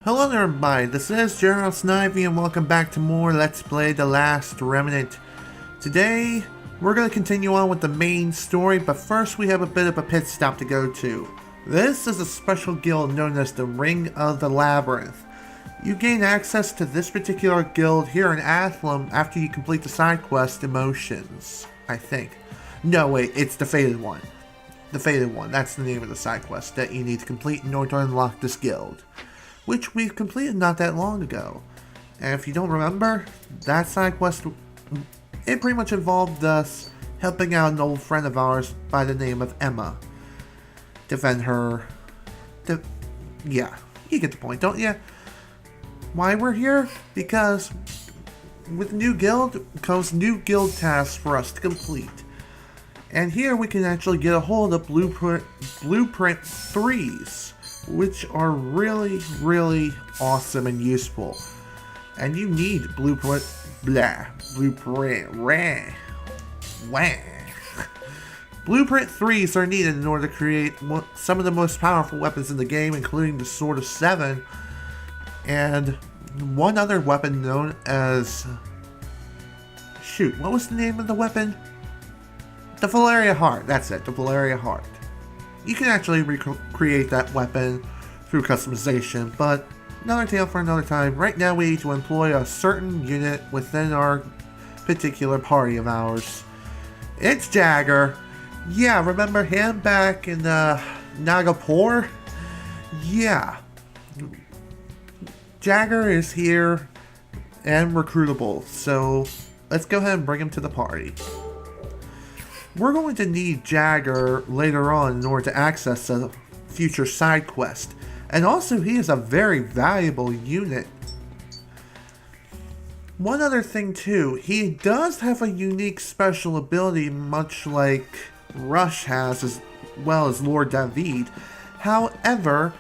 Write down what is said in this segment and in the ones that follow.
Hello there everybody, this is General Snivy and welcome back to more Let's Play The Last Remnant. Today, we're going to continue on with the main story, but first we have a bit of a pit stop to go to. This is a special guild known as the Ring of the Labyrinth. You gain access to this particular guild here in Athlum after you complete the side quest Emotions, I think. No wait, it's the Fated one. The Fated one, that's the name of the side quest that you need to complete in order to unlock this guild, which we've completed not that long ago. And if you don't remember, that side quest, it pretty much involved us helping out an old friend of ours by the name of Emma. Defend her. Yeah, you get the point, don't you? Why we're here? Because with new guild comes new guild tasks for us to complete. And here we can actually get a hold of Blueprint 3s. Which are really awesome and useful. And you need Blueprint 3s are needed in order to create some of the most powerful weapons in the game, including the Sword of Seven, and one other weapon known as... Shoot, what was the name of the weapon? The Valeria Heart, that's it, the Valeria Heart. You can actually recreate that weapon through customization, but another tale for another time. Right now we need to employ a certain unit within our particular party of ours. It's Jagger. Yeah, remember him back in Nagapur? Yeah. Jagger is here and recruitable, so let's go ahead and bring him to the party. We're going to need Jagger later on in order to access a future side quest. And also, he is a very valuable unit. One other thing too, he does have a unique special ability much like Rush has as well as Lord David. However,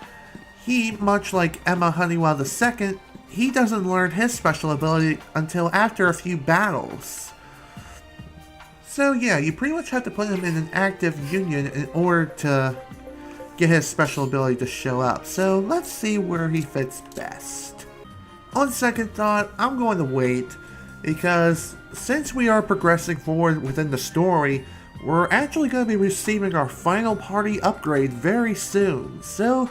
he, much like Emma Honeywell II, he doesn't learn his special ability until after a few battles. So yeah, you pretty much have to put him in an active union in order to get his special ability to show up. So let's see where he fits best. On second thought, I'm going to wait, because since we are progressing forward within the story, we're actually going to be receiving our final party upgrade very soon. So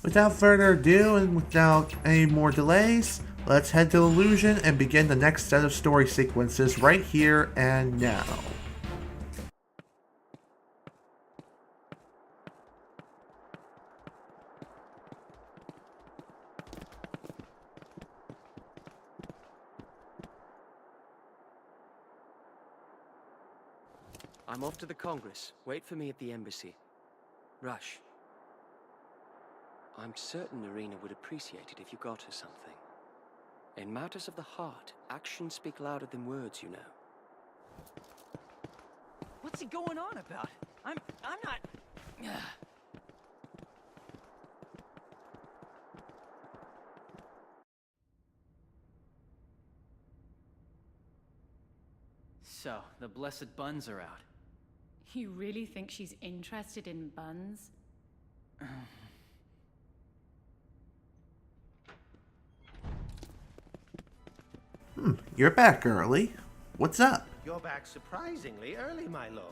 without further ado and without any more delays, let's head to Elysion and begin the next set of story sequences right here and now. I'm off to the Congress. Wait for me at the embassy. Rush. I'm certain Irina would appreciate it if you got her something. In matters of the heart, actions speak louder than words, you know. What's he going on about? I'm not... So, the blessed buns are out. You really think she's interested in buns? You're back early. What's up? You're back surprisingly early, my lord.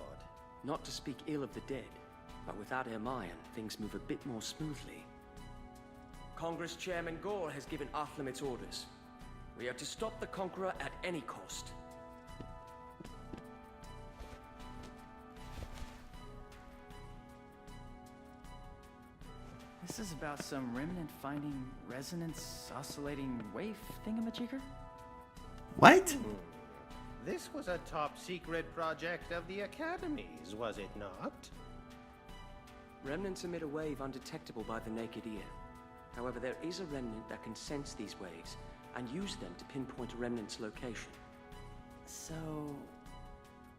Not to speak ill of the dead, but without Hermione, things move a bit more smoothly. Congress Chairman Gore has given Athlum its orders. We are to stop the Conqueror at any cost. This is about some remnant finding resonance oscillating wave thingamajigger? What? This was a top-secret project of the Academies, was it not? Remnants emit a wave undetectable by the naked ear. However, there is a remnant that can sense these waves and use them to pinpoint a remnant's location. So...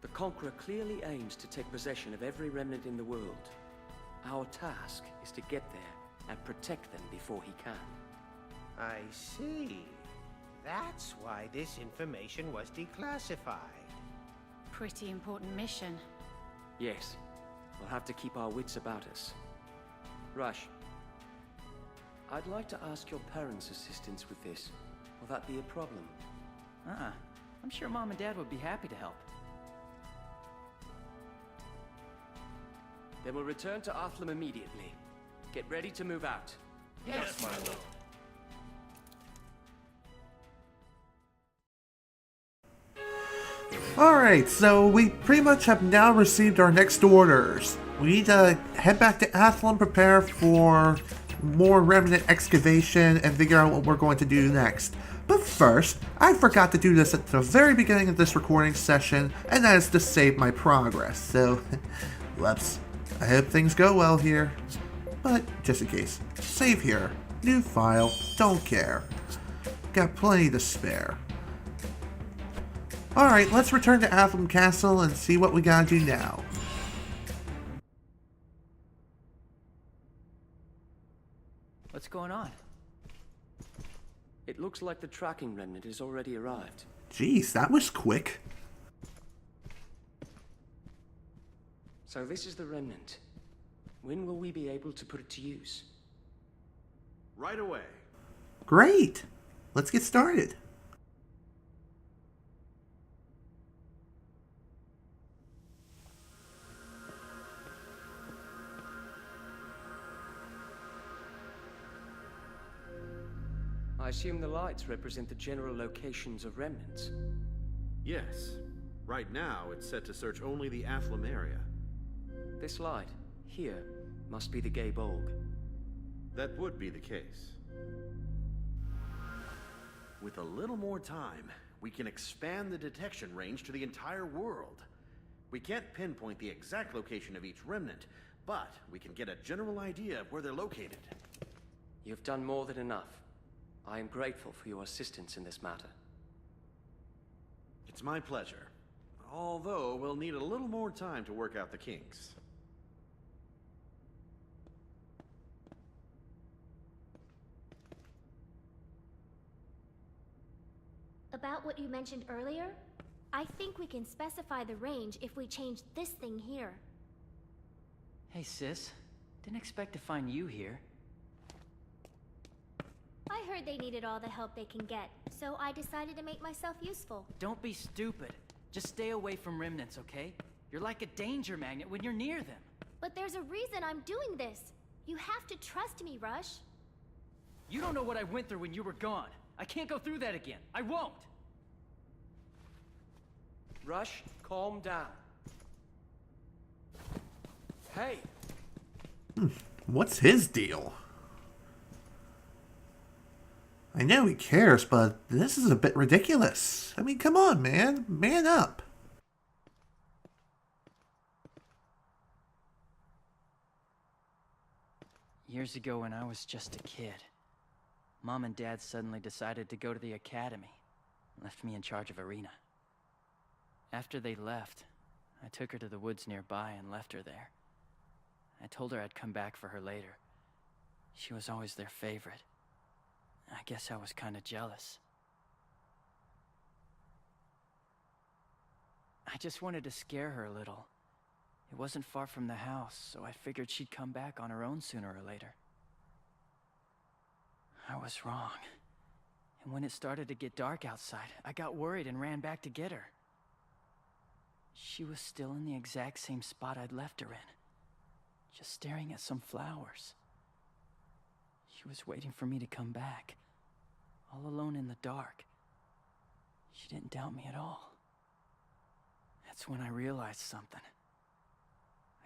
The Conqueror clearly aims to take possession of every remnant in the world. Our task is to get there and protect them before he can. I see. That's why this information was declassified. Pretty important mission. Yes. We'll have to keep our wits about us. Rush. I'd like to ask your parents' assistance with this. Will that be a problem? I'm sure Mom and Dad would be happy to help. Then we'll return to Arthlum immediately. Get ready to move out. Yes, my lord. Alright, so we pretty much have now received our next orders. We need to head back to Athlon, prepare for more Remnant excavation, and figure out what we're going to do next. But first, I forgot to do this at the very beginning of this recording session, and that is to save my progress. So, whoops. I hope things go well here. But, just in case, save here. New file, don't care. Got plenty to spare. Alright, let's return to Athlum Castle and see what we gotta do now. What's going on? It looks like the tracking remnant has already arrived. Jeez, that was quick. So this is the remnant. When will we be able to put it to use? Right away. Great! Let's get started. I assume the lights represent the general locations of remnants. Yes. Right now, it's set to search only the Athlum area. This light, here, must be the Gay Bolg. That would be the case. With a little more time, we can expand the detection range to the entire world. We can't pinpoint the exact location of each remnant, but we can get a general idea of where they're located. You've done more than enough. I am grateful for your assistance in this matter. It's my pleasure. Although, we'll need a little more time to work out the kinks. About what you mentioned earlier, I think we can specify the range if we change this thing here. Hey, sis. Didn't expect to find you here. I heard they needed all the help they can get, so I decided to make myself useful. Don't be stupid. Just stay away from remnants, okay? You're like a danger magnet when you're near them. But there's a reason I'm doing this. You have to trust me, Rush. You don't know what I went through when you were gone. I can't go through that again. I won't. Rush, calm down. Hey! What's his deal? I know he cares, but this is a bit ridiculous. I mean, come on, man. Man up. Years ago when I was just a kid, Mom and Dad suddenly decided to go to the academy and left me in charge of Arena. After they left, I took her to the woods nearby and left her there. I told her I'd come back for her later. She was always their favorite. I guess I was kind of jealous. I just wanted to scare her a little. It wasn't far from the house, so I figured she'd come back on her own sooner or later. I was wrong. And when it started to get dark outside, I got worried and ran back to get her. She was still in the exact same spot I'd left her in, just staring at some flowers. She was waiting for me to come back, all alone in the dark. She didn't doubt me at all. That's when I realized something.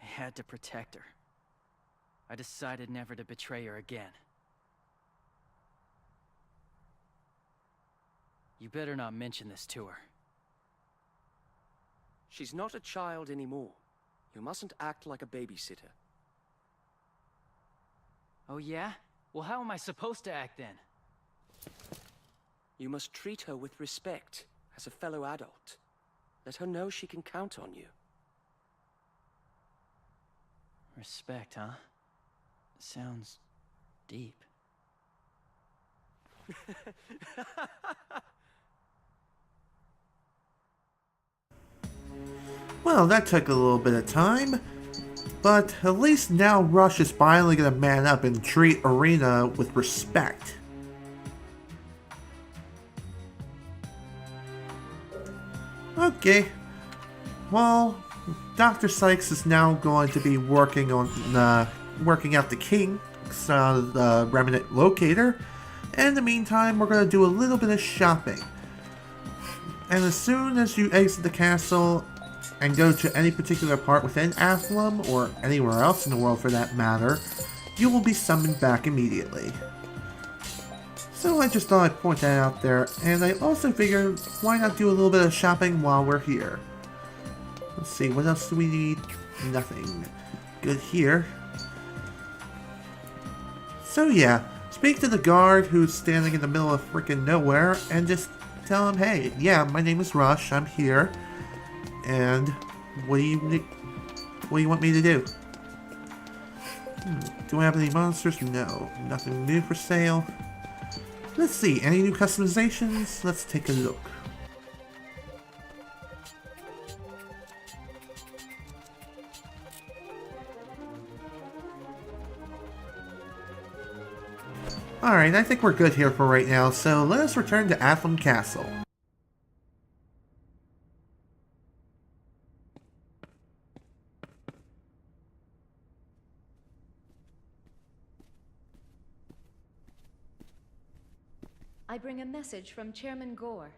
I had to protect her. I decided never to betray her again. You better not mention this to her. She's not a child anymore. You mustn't act like a babysitter. Oh yeah? Well, how am I supposed to act then? You must treat her with respect, as a fellow adult. Let her know she can count on you. Respect, huh? Sounds deep. Well, that took a little bit of time. But at least now Rush is finally gonna man up and treat Arena with respect. Okay, well, Dr. Sykes is now going to be working on working out the kinks of the Remnant locator. And in the meantime, we're going to do a little bit of shopping. And as soon as you exit the castle and go to any particular part within Athlum, or anywhere else in the world for that matter, you will be summoned back immediately. So I just thought I'd point that out there, and I also figured, why not do a little bit of shopping while we're here? Let's see, what else do we need? Nothing. Good here. So yeah, speak to the guard who's standing in the middle of freaking nowhere, and just tell him, hey, yeah, my name is Rush, I'm here, and what do you want me to do? Do I have any monsters? No, nothing new for sale. Let's see, any new customizations? Let's take a look. Alright, I think we're good here for right now, so let us return to Athlum Castle. I bring a message from Chairman Gore.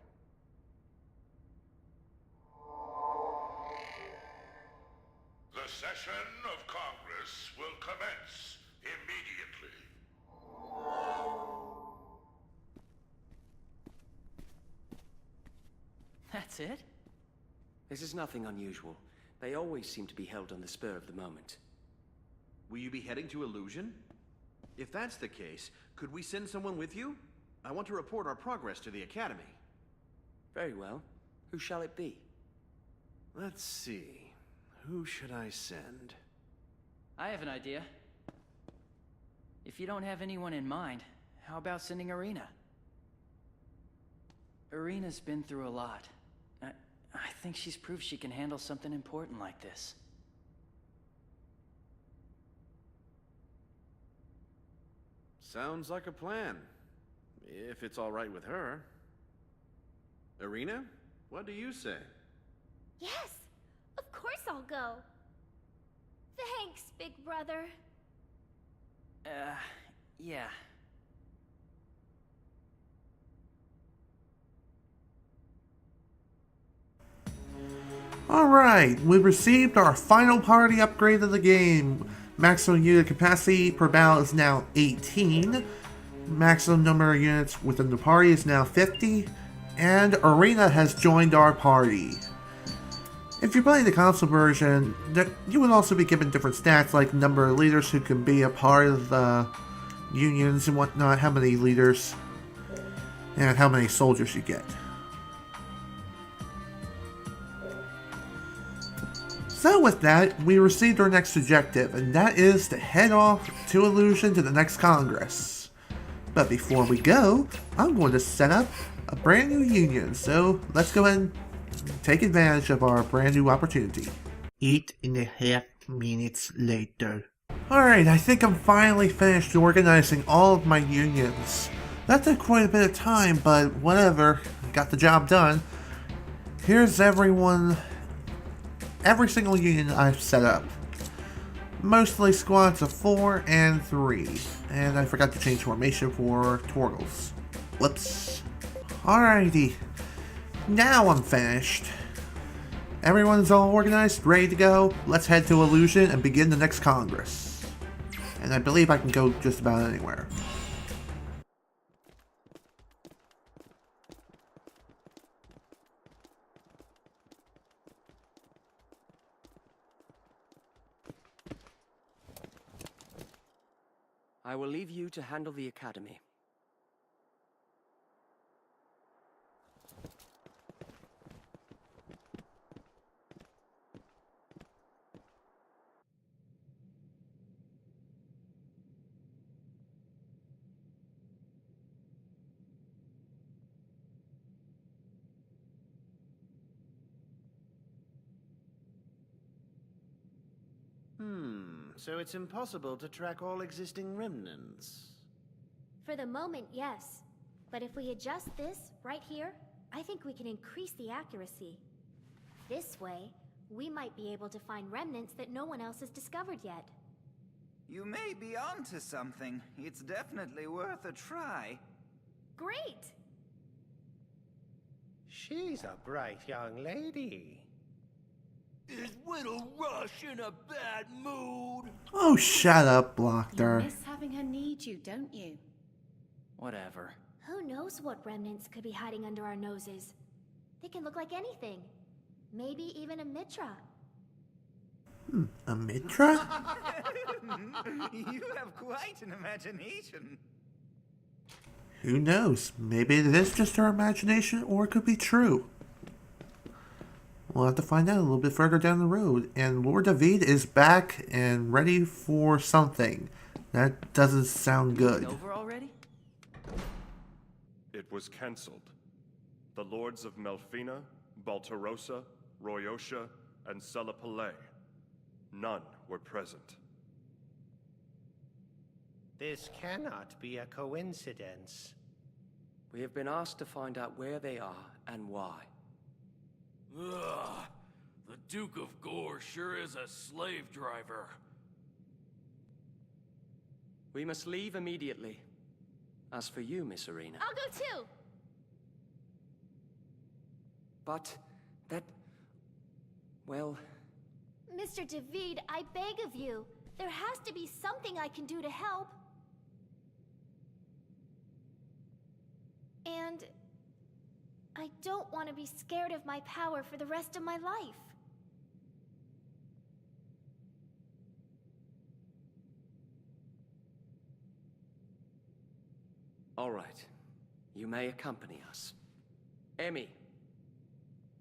The session of Congress will commence immediately. That's it? This is nothing unusual. They always seem to be held on the spur of the moment. Will you be heading to Elysion? If that's the case, could we send someone with you? I want to report our progress to the Academy. Very well. Who shall it be? Let's see. Who should I send? I have an idea. If you don't have anyone in mind, how about sending Arena? Arena's been through a lot. I think she's proved she can handle something important like this. Sounds like a plan. If it's all right with her. Arena, what do you say? Yes, of course I'll go. Thanks, big brother. Yeah. Alright, we received our final party upgrade of the game. Maximum unit capacity per battle is now 18. Maximum number of units within the party is now 50. And Arena has joined our party. If you're playing the console version, you would also be given different stats like number of leaders who can be a part of the unions and whatnot, how many leaders, and how many soldiers you get. So with that, we received our next objective, and that is to head off to Elysion to the next Congress. But before we go, I'm going to set up a brand new union, so let's go ahead and take advantage of our brand new opportunity. 8.5 minutes later. Alright, I think I'm finally finished organizing all of my unions. That took quite a bit of time, but whatever, got the job done. Here's every single union I've set up. Mostly squads of 4 and 3. And I forgot to change formation for Torgles. Whoops. Alrighty. Now I'm finished. Everyone's all organized, ready to go. Let's head to Elysion and begin the next Congress. And I believe I can go just about anywhere. I will leave you to handle the Academy. So it's impossible to track all existing remnants. For the moment, yes. But if we adjust this, right here, I think we can increase the accuracy. This way, we might be able to find remnants that no one else has discovered yet. You may be onto something. It's definitely worth a try. Great! She's a bright young lady. Is Widow Rush in a bad mood? Oh, shut up, You Blocker. miss having her need you, don't you? Whatever. Who knows what remnants could be hiding under our noses? They can look like anything. Maybe even a Mitra. A Mitra? You have quite an imagination. Who knows? Maybe it is just our imagination, or it could be true. We'll have to find out a little bit further down the road. And Lord David is back and ready for something. That doesn't sound good. Over already? It was cancelled. The lords of Melfina, Baltarosa, Royosha, and Selapalais. None were present. This cannot be a coincidence. We have been asked to find out where they are and why. Ugh, the Duke of Gore sure is a slave driver. We must leave immediately. As for you, Miss Arena. I'll go too! But that... well... Mr. David, I beg of you. There has to be something I can do to help. And... I don't want to be scared of my power for the rest of my life. All right. You may accompany us. Emmy,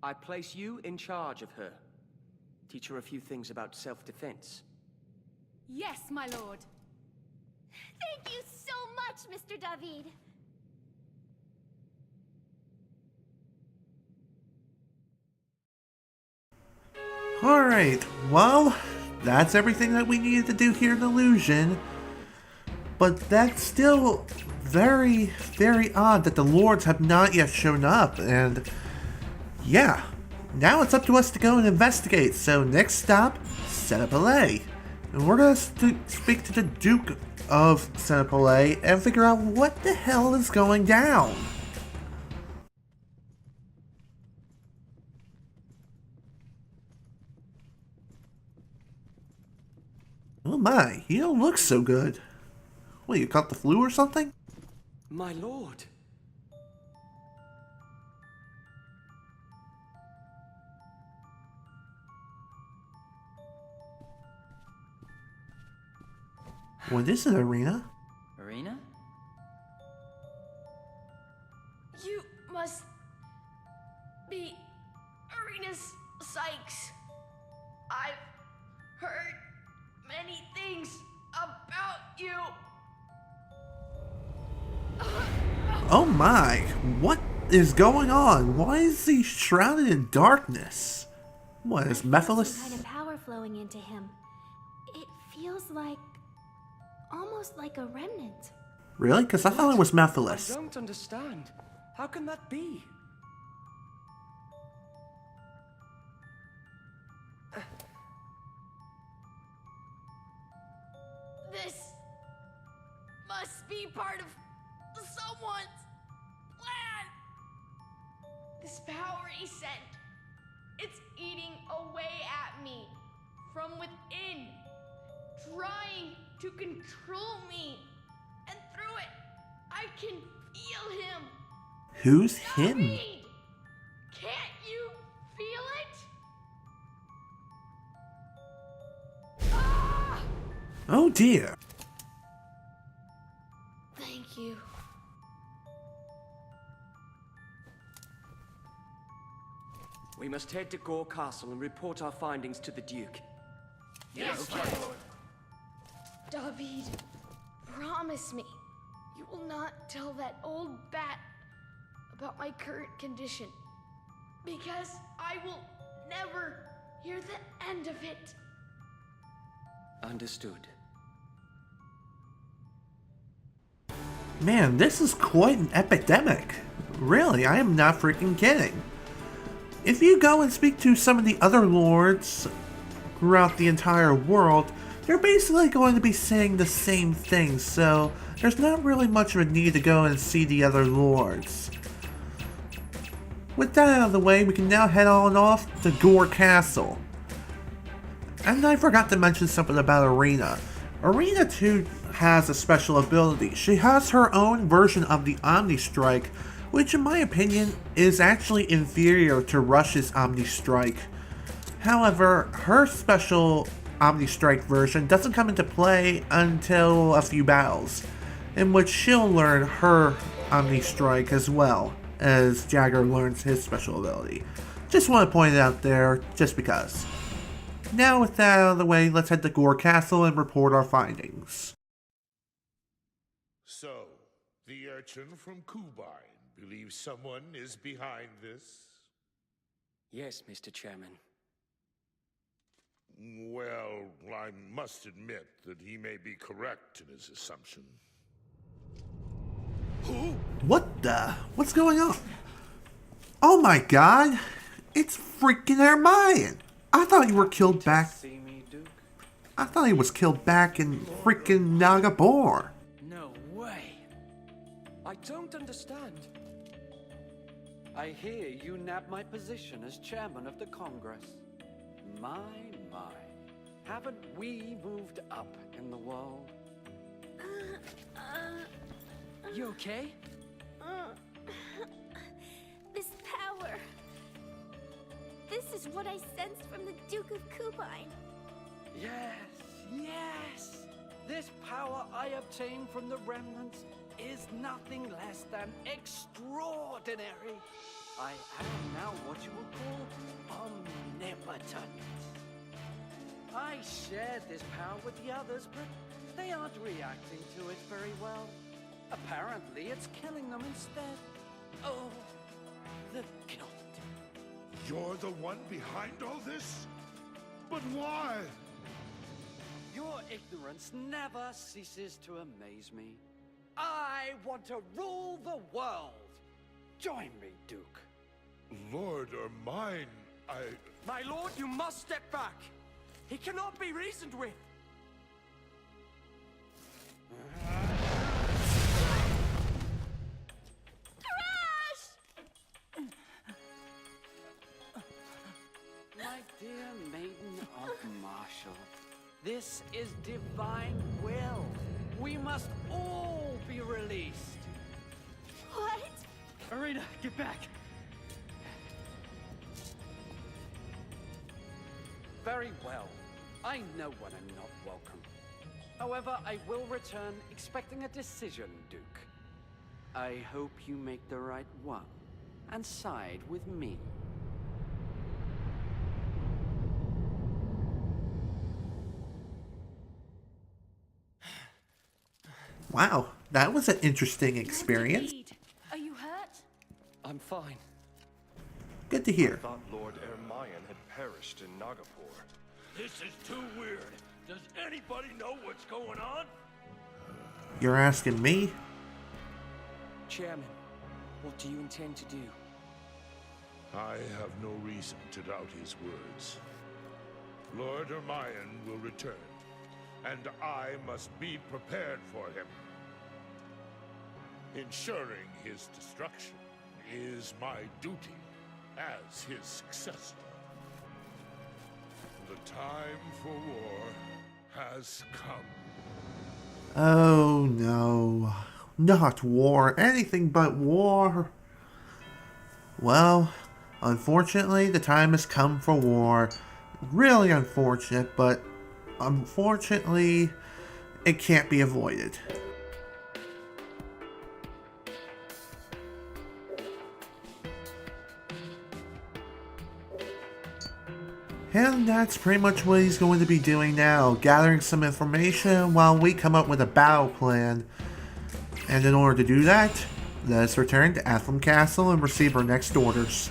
I place you in charge of her. Teach her a few things about self-defense. Yes, my lord. Thank you so much, Mr. David. Alright, well, that's everything that we needed to do here in Elysion. But that's still very, very odd that the lords have not yet shown up, and yeah, now it's up to us to go and investigate. So next stop, Selapalais. And we're going to speak to the Duke of Selapalais and figure out what the hell is going down. Oh my, you don't look so good. What, you caught the flu or something? My lord. What is it, Arena? Arena? You must be Arenas Sykes. I've heard many things about you. Oh my, what is going on? Why is he shrouded in darkness? What, is Mephiles? Some kind of power flowing into him. It feels like... almost like a remnant. Really? Because I thought it was I Mephiles. don't understand. How can that be? This must be part of someone's plan. This power he sent, it's eating away at me from within, trying to control me. And through it, I can feel him. Who's him? David! Can't you feel it? Ah! Oh dear. Thank you. We must head to Gore Castle and report our findings to the Duke. Yes, my lord. David, promise me you will not tell that old bat about my current condition, because I will never hear the end of it. Understood. Man, this is quite an epidemic. Really, I am not freaking kidding. If you go and speak to some of the other lords throughout the entire world, they're basically going to be saying the same thing, so there's not really much of a need to go and see the other lords. With that out of the way, we can now head on off to Gore Castle. And I forgot to mention something about Arena. Arena too has a special ability. She has her own version of the Omni Strike, which in my opinion is actually inferior to Rush's Omni Strike. However, her special Omni Strike version doesn't come into play until a few battles, in which she'll learn her Omni Strike as well as Jagger learns his special ability. Just want to point it out there, just because. Now with that out of the way, let's head to Gore Castle and report our findings. So, the urchin from Kubine believes someone is behind this? Yes, Mr. Chairman. Well, I must admit that he may be correct in his assumption. Who? What the? What's going on? Oh my god! It's freaking Hermione! I thought you were killed back. See me, Duke? I thought he was killed back in freaking Nagabor. No way. I don't understand. I hear you nabbed my position as chairman of the Congress. My. Haven't we moved up in the world? You okay? This power. This is what I sensed from the Duke of Kubine. Yes. This power I obtained from the remnants is nothing less than extraordinary. I am now what you would call omnipotent. I shared this power with the others, but they aren't reacting to it very well. Apparently, it's killing them instead. Oh, the guilt. You're the one behind all this? But why? Your ignorance never ceases to amaze me. I want to rule the world. Join me, Duke. Lord Ermine, My lord, you must step back. He cannot be reasoned with. My dear maiden of Marshall, this is divine will. We must all be released. What? Arena, get back. Very well. I know when I'm not welcome. However, I will return expecting a decision, Duke. I hope you make the right one and side with me. Wow, that was an interesting experience. Are you hurt? I'm fine. Good to hear. I thought Lord Ermine had perished in Nagapur. This is too weird. Does anybody know what's going on? You're asking me? Chairman, what do you intend to do? I have no reason to doubt his words. Lord Ermine will return, and I must be prepared for him. Ensuring his destruction is my duty as his successor. The time for war has come. Oh no. Not war. Anything but war. Well, unfortunately, the time has come for war. Really unfortunate, but unfortunately, it can't be avoided. And that's pretty much what he's going to be doing now, gathering some information while we come up with a battle plan. And in order to do that, let us return to Athlam Castle and receive our next orders.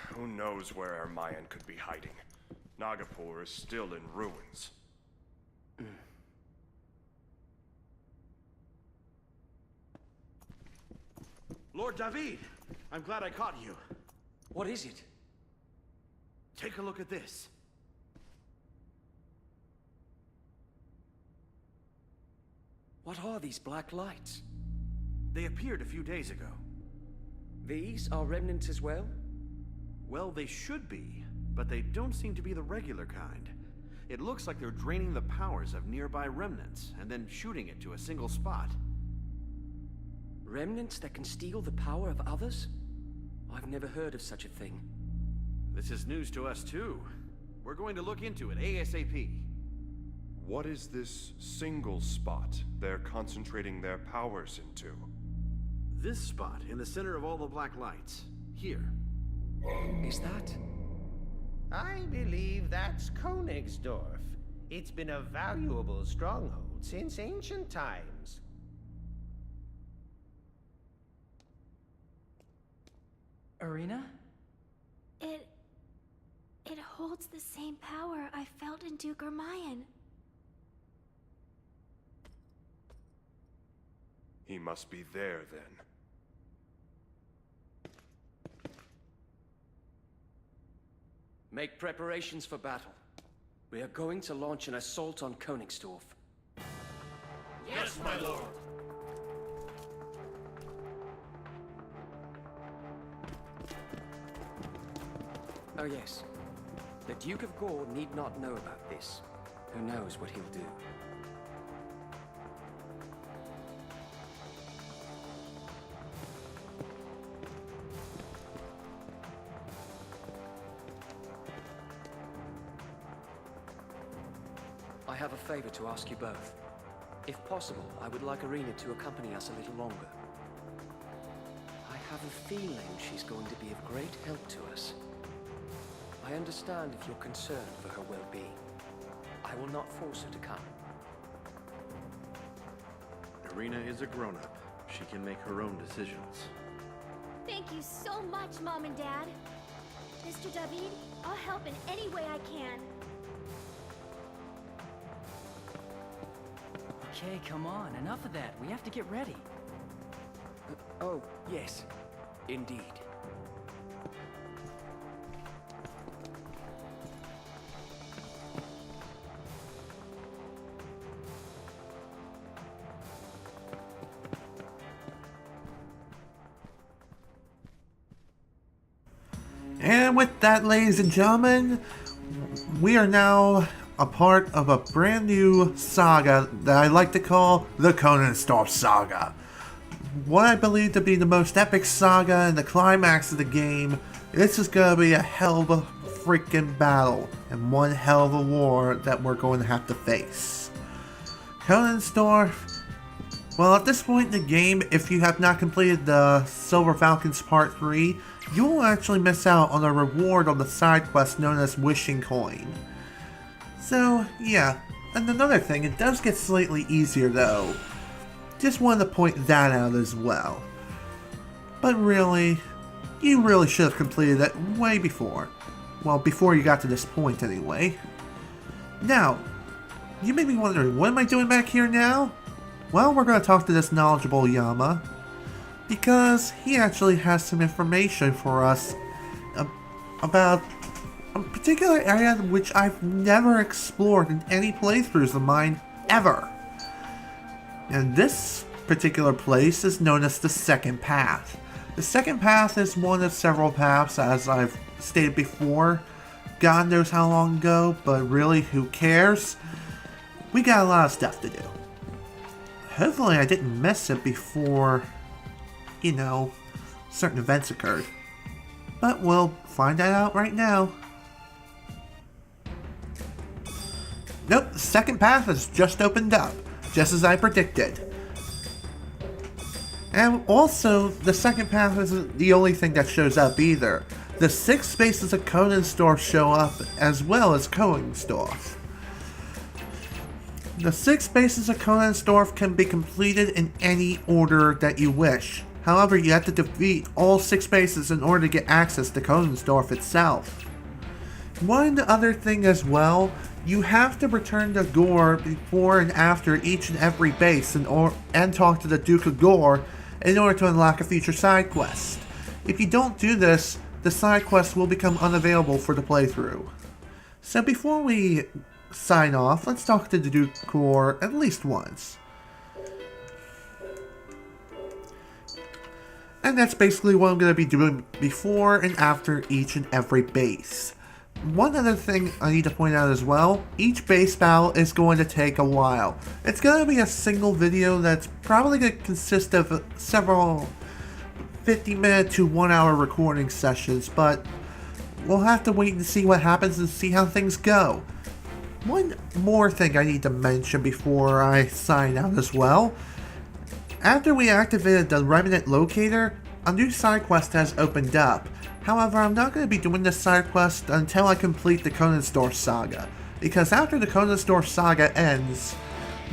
Who knows knows where Ermayan could be hiding. Nagapur is still in ruins. Lord David, I'm glad I caught you. What is it? Take a look at this. What are these black lights? They appeared a few days ago. These are remnants as well? Well, they should be, but they don't seem to be the regular kind. It looks like they're draining the powers of nearby remnants, and then shooting it to a single spot. Remnants that can steal the power of others? I've never heard of such a thing. This is news to us too. We're going to look into it ASAP. What is this single spot they're concentrating their powers into? This spot in the center of all the black lights. Here. Is that? I believe that's Königsdorf. It's been a valuable stronghold since ancient times. Arena? It holds the same power I felt in Duke Ermayan. He must be there, then. Make preparations for battle. We are going to launch an assault on Königsdorf. Yes, my lord. Oh yes. The Duke of Gore need not know about this. Who knows what he'll do? I have a favor to ask you both. If possible, I would like Arena to accompany us a little longer. I have a feeling she's going to be of great help to us. I understand if you're concerned for her well-being. I will not force her to come. Arena is a grown-up. She can make her own decisions. Thank you so much, Mom and Dad. Mr. David, I'll help in any way I can. Okay, come on. Enough of that. We have to get ready. Oh, yes. Indeed. And with that, ladies and gentlemen, we are now a part of a brand new saga that I like to call the Königsdorf Saga. What I believe to be the most epic saga and the climax of the game. This is going to be a hell of a freaking battle and one hell of a war that we're going to have to face. Königsdorf, well, at this point in the game, if you have not completed the Silver Falcons Part 3, you will actually miss out on a reward on the side quest known as Wishing Coin. So, yeah. And another thing, it does get slightly easier though. Just wanted to point that out as well. But really, you really should have completed it way before. Well, before you got to this point anyway. Now, you may be wondering, what am I doing back here now? Well, we're going to talk to this knowledgeable Yama, because he actually has some information for us about a particular area which I've never explored in any playthroughs of mine ever. And this particular place is known as the Second Path. The Second Path is one of several paths, as I've stated before. God knows how long ago, but really, who cares? We got a lot of stuff to do. Hopefully I didn't miss it before, you know, certain events occurred. But we'll find that out right now. Nope, the Second Path has just opened up, just as I predicted. And also, the Second Path isn't the only thing that shows up either. The 6 spaces of Königsdorf show up, as well as Königsdorf. The 6 spaces of Königsdorf can be completed in any order that you wish. However, you have to defeat all 6 bases in order to get access to Konensdorf itself. One other thing as well, you have to return to Gore before and after each and every base and talk to the Duke of Gore in order to unlock a future side quest. If you don't do this, the side quest will become unavailable for the playthrough. So before we sign off, let's talk to the Duke of Gore at least once. And that's basically what I'm going to be doing before and after each and every base. One other thing I need to point out as well, each base battle is going to take a while. It's going to be a single video that's probably going to consist of several 50-minute to 1-hour recording sessions, but we'll have to wait and see what happens and see how things go. One more thing I need to mention before I sign out as well. After we activated the Remnant locator, a new side quest has opened up. However, I'm not going to be doing this side quest until I complete the Konensdorf saga, because after the Konensdorf saga ends,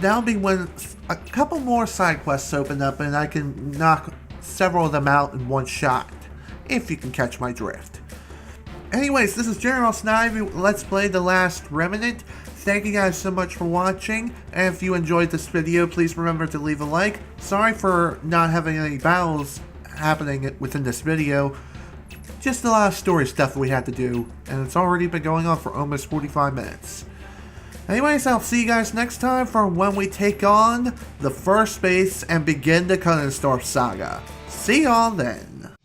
that'll be when a couple more side quests open up and I can knock several of them out in one shot, if you can catch my drift. Anyways, this is General Snivy, Let's Play The Last Remnant. Thank you guys so much for watching, and if you enjoyed this video, please remember to leave a like. Sorry for not having any battles happening within this video. Just a lot of story stuff we had to do, and it's already been going on for almost 45 minutes. Anyways, I'll see you guys next time for when we take on the first base and begin the Konensdorf saga. See y'all then.